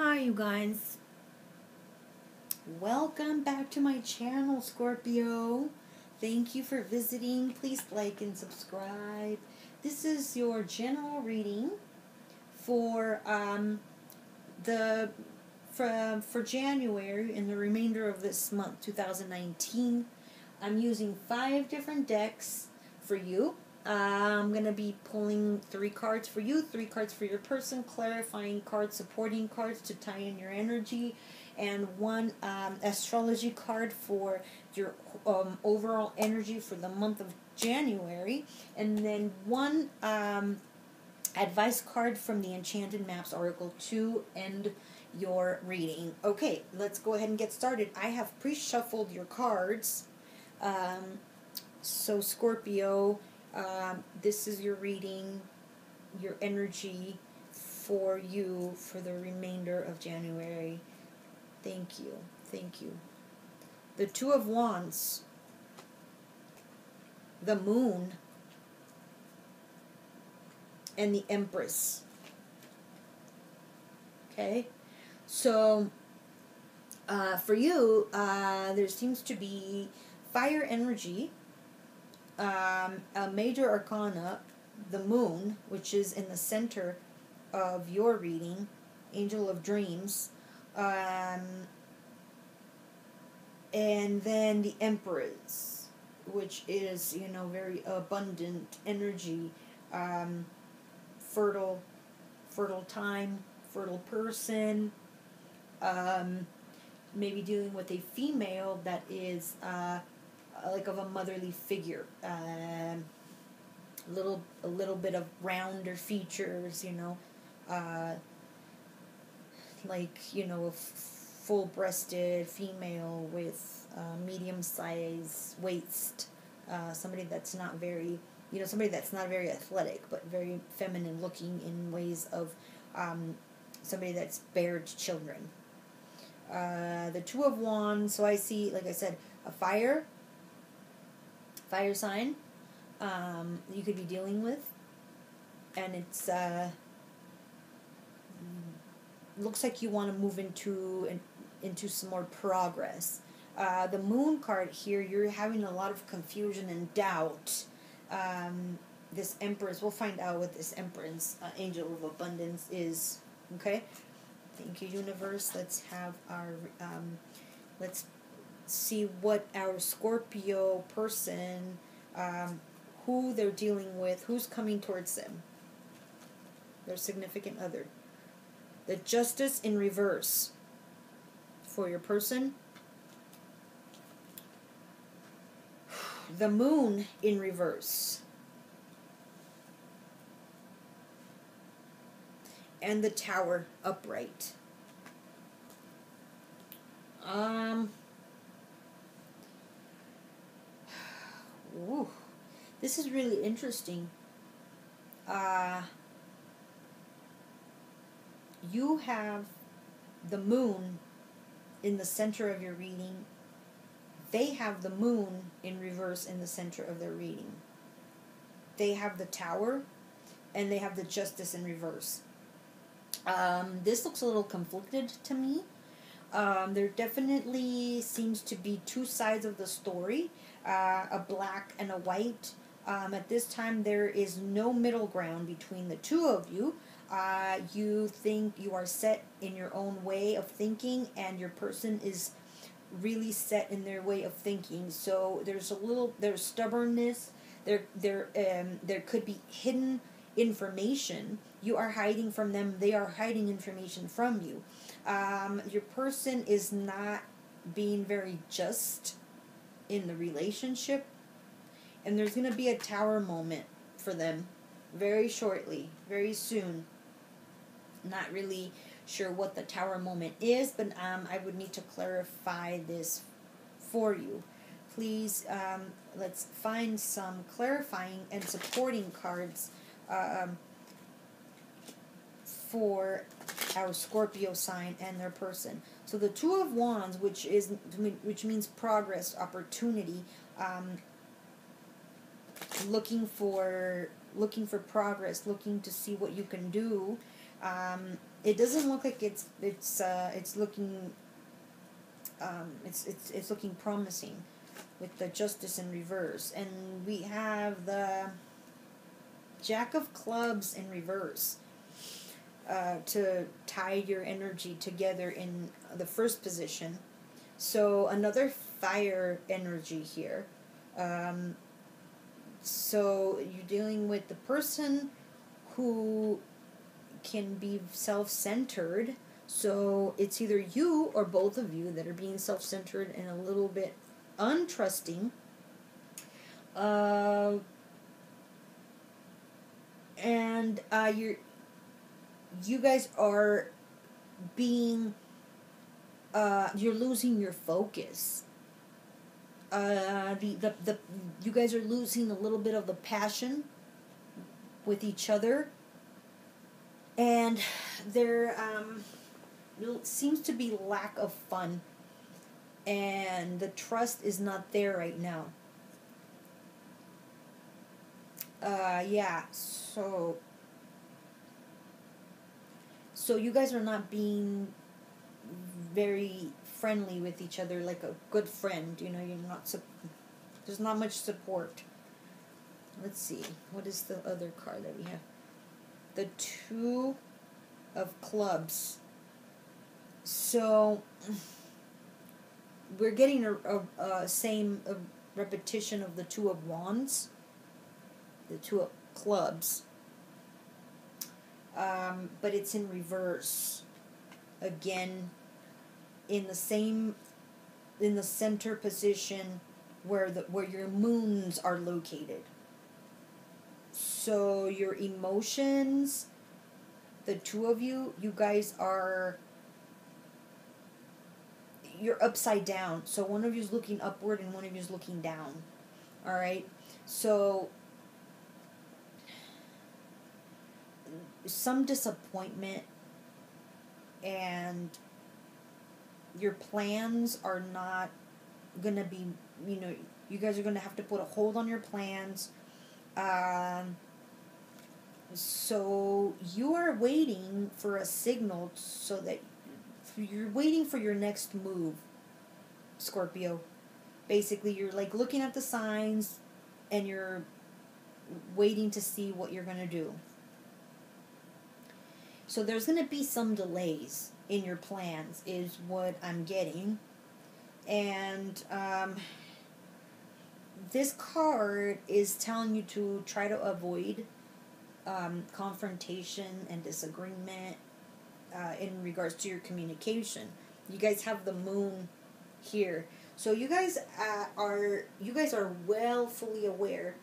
Hi you guys, welcome back to my channel, Scorpio. Thank you for visiting. Please like and subscribe. This is your general reading for for January and the remainder of this month, 2019. I'm using 5 different decks for you. I'm going to be pulling 3 cards for you, 3 cards for your person, clarifying cards, supporting cards to tie in your energy, and 1 astrology card for your overall energy for the month of January, and then 1 advice card from the Enchanted Maps Oracle to end your reading. Okay, let's go ahead and get started. I have pre-shuffled your cards. So Scorpio, this is your reading, your energy for you for the remainder of January. Thank you. Thank you. The 2 of Wands, the Moon, and the Empress. Okay? So, for you, there seems to be fire energy, a major arcana, the Moon, which is in the center of your reading, Angel of Dreams, and then the Empress, which is, very abundant energy, fertile time, fertile person, maybe dealing with a female that is like of a motherly figure, a little bit of rounder features, like a full-breasted female with medium size waist, somebody that's not very athletic but very feminine looking in ways of somebody that's bared children. The 2 of Wands, so I see, like I said, a fire sign you could be dealing with, and it's looks like you want to move into some more progress. The Moon card here, you're having a lot of confusion and doubt. This Empress, we'll find out what this Empress, Angel of Abundance, is. Okay? Thank you, Universe. Let's have our, let's see what our Scorpio person, who they're dealing with, who's coming towards them. Their significant other. The Justice in reverse for your person. The Moon in reverse. And the Tower upright. Ooh, this is really interesting. You have the Moon in the center of your reading. They have the Moon in reverse in the center of their reading. They have the Tower, and they have the Justice in reverse. This looks a little conflicted to me. There definitely seems to be 2 sides of the story, a black and a white. At this time, there is no middle ground between the 2 of you. You think you are set in your own way of thinking, and your person is really set in their way of thinking. So there's stubbornness. There could be hidden information. You are hiding from them. They are hiding information from you. Your person is not being very just in the relationship, and there's going to be a Tower moment for them very shortly, very soon. Not really sure what the Tower moment is, but I would need to clarify this for you. Please, let's find some clarifying and supporting cards for our Scorpio sign and their person. So the 2 of Wands, which means progress, opportunity, looking for progress, looking to see what you can do. It doesn't look like it's looking it's looking promising with the Justice in reverse, and we have the Jack of Clubs in reverse to tie your energy together in the first position. So another fire energy here. So you're dealing with the person who can be self-centered. So it's either you or both of you that are being self-centered and a little bit untrusting. And you guys are being you're losing your focus. The you guys are losing a little bit of the passion with each other, and there seems to be lack of fun, and the trust is not there right now. Yeah, so you guys are not being very friendly with each other like a good friend. You're not there's not much support. Let's see, what is the other card that we have? The Two of Clubs. So we're getting a repetition of the Two of Wands, the Two of Clubs, but it's in reverse again, in the center position where your moons are located. So your emotions, the two of you guys you're upside down. So one of you is looking upward and one of you is looking down. All right. So some disappointment, and your plans are not going to be, you guys are going to have to put a hold on your plans. So you are waiting for a signal, so that you're waiting for your next move, Scorpio. Basically, you're like looking at the signs and you're waiting to see what you're going to do. So there's going to be some delays in your plans, is what I'm getting. And this card is telling you to try to avoid confrontation and disagreement in regards to your communication. You guys have the moon here. So you guys are well fully aware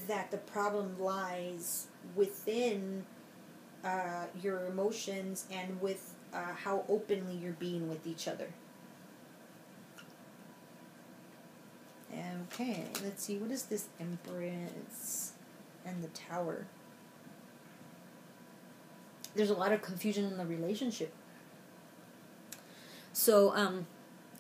that the problem lies within your emotions and with how openly you're being with each other. Okay, let's see, what is this Empress and the Tower? There's a lot of confusion in the relationship. So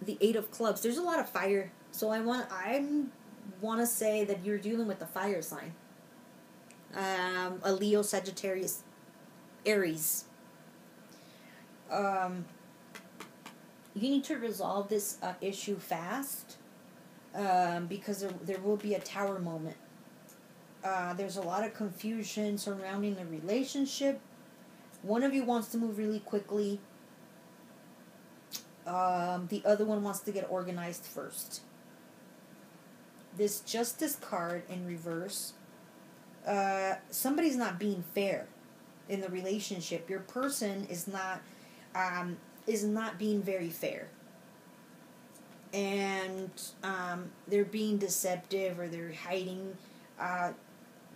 the Eight of Clubs, there's a lot of fire. So I want to say that you're dealing with the fire sign. A Leo, Sagittarius, Aries. You need to resolve this issue fast, because there will be a tower moment. There's a lot of confusion surrounding the relationship. One of you wants to move really quickly. The other one wants to get organized first. This Justice card in reverse, somebody's not being fair in the relationship. Your person is not being very fair, and they're being deceptive, or they're hiding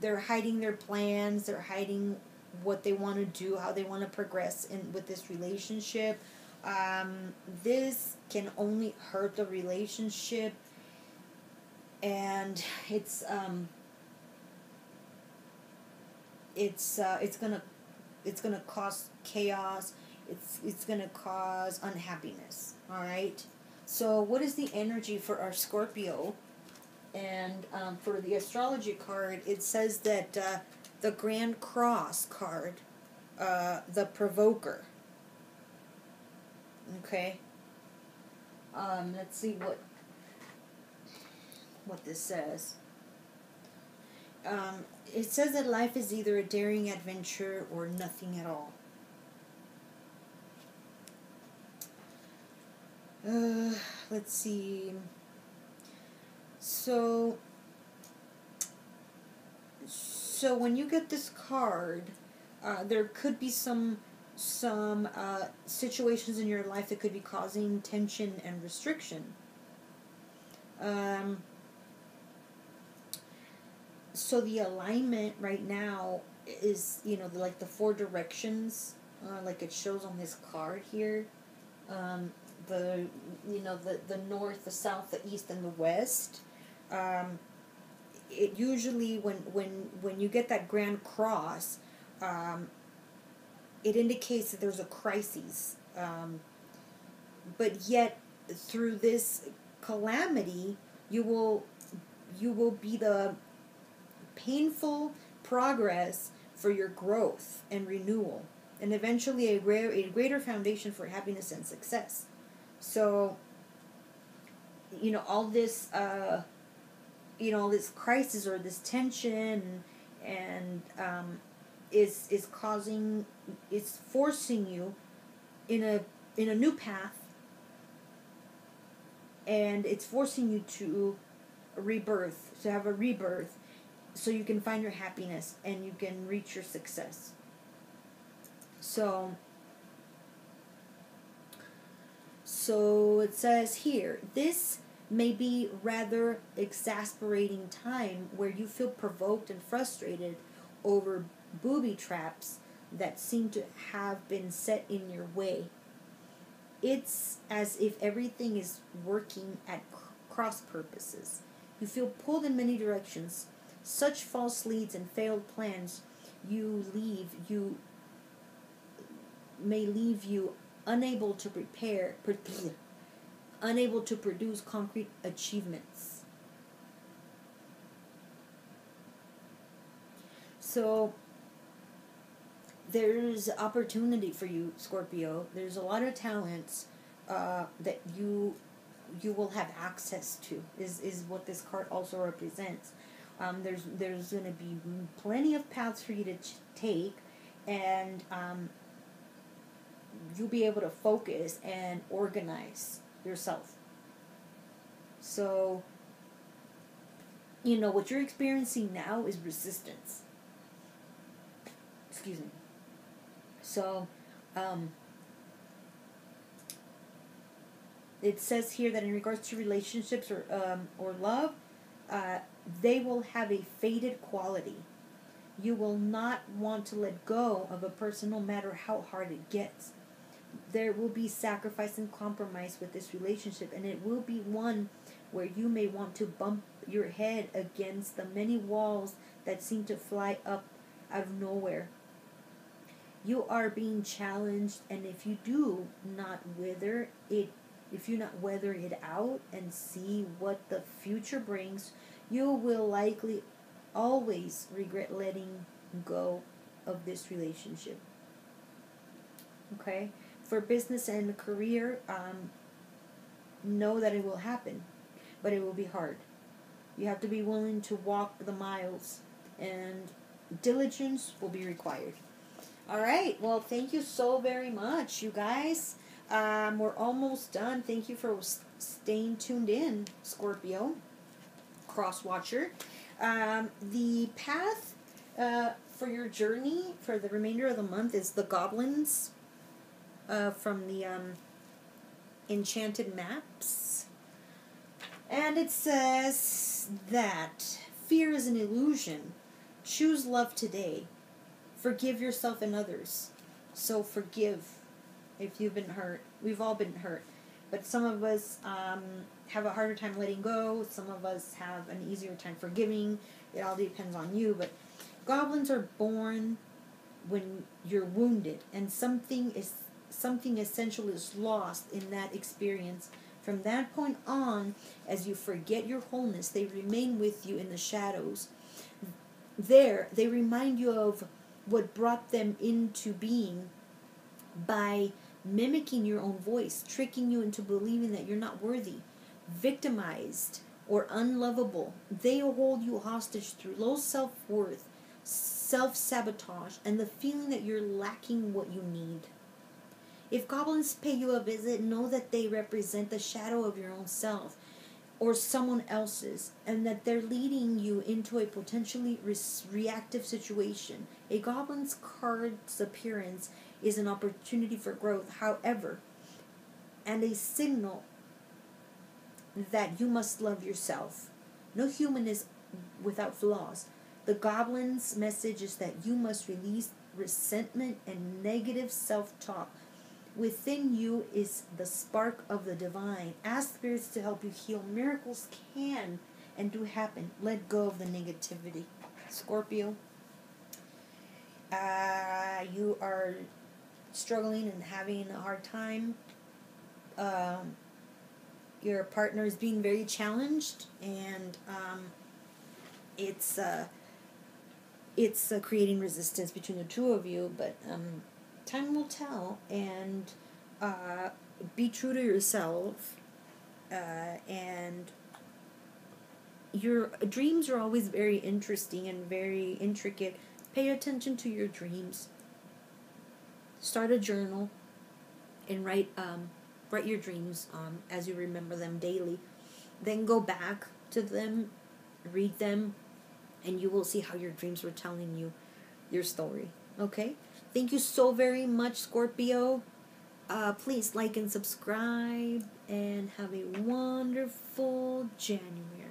their plans. They're hiding what they want to do, how they want to progress with this relationship. This can only hurt the relationship, and it's gonna cause chaos. It's gonna cause unhappiness. All right. So what is the energy for our Scorpio? And for the astrology card, it says that the Grand Cross card, the Provoker. Okay. Let's see what this says. It says that life is either a daring adventure or nothing at all. Let's see. So when you get this card, there could be some situations in your life that could be causing tension and restriction. So the alignment right now is, like the four directions, like it shows on this card here. The north, the south, the east, and the west. It usually, when you get that Grand Cross, it indicates that there's a crisis. But yet, through this calamity, you will be the painful progress for your growth and renewal, and eventually a greater foundation for happiness and success. So, all this, this crisis or this tension and is forcing you in a new path, and it's forcing you to have a rebirth, so you can find your happiness and you can reach your success. So it says here, this may be rather exasperating time where you feel provoked and frustrated over booby traps that seem to have been set in your way. It's as if everything is working at cross purposes. You feel pulled in many directions. Such false leads and failed plans may leave you unable to unable to produce concrete achievements. So there's opportunity for you, Scorpio. There's a lot of talents that you will have access to, is what this card also represents. There's going to be plenty of paths for you to take, and you'll be able to focus and organize yourself. So, what you're experiencing now is resistance. Excuse me. So, it says here that in regards to relationships or love, they will have a faded quality. You will not want to let go of a person no matter how hard it gets. There will be sacrifice and compromise with this relationship, and it will be one where you may want to bump your head against the many walls that seem to fly up out of nowhere. You are being challenged, and if you not weather it out and see what the future brings, you will likely always regret letting go of this relationship. Okay? For business and career, know that it will happen, but it will be hard. You have to be willing to walk the miles, and diligence will be required. All right. Well, thank you so very much, you guys. We're almost done. Thank you for staying tuned in, Scorpio, cross watcher. The path for your journey for the remainder of the month is the goblins from the Enchanted Maps. And it says that fear is an illusion. Choose love today. Forgive yourself and others. So forgive if you've been hurt. We've all been hurt. But some of us have a harder time letting go. Some of us have an easier time forgiving. It all depends on you. But goblins are born when you're wounded, and something essential is lost in that experience. From that point on, as you forget your wholeness, they remain with you in the shadows. they remind you of what brought them into being by mimicking your own voice, tricking you into believing that you're not worthy, victimized, or unlovable. They hold you hostage through low self-worth, self-sabotage, and the feeling that you're lacking what you need. If goblins pay you a visit, know that they represent the shadow of your own self or someone else's, and that they're leading you into a potentially reactive situation. A goblin's card's appearance is an opportunity for growth, however, and a signal that you must love yourself. No human is without flaws. The goblin's message is that you must release resentment and negative self-talk. Within you is the spark of the divine. Ask spirits to help you heal. Miracles can and do happen. Let go of the negativity. Scorpio, you are struggling and having a hard time. Your partner is being very challenged, and it's creating resistance between the two of you, but time will tell, and be true to yourself, and your dreams are always very interesting and very intricate. Pay attention to your dreams. Start a journal and write your dreams as you remember them daily. Then go back to them, read them, and you will see how your dreams were telling you your story. Okay? Thank you so very much, Scorpio. Please like and subscribe, and have a wonderful January.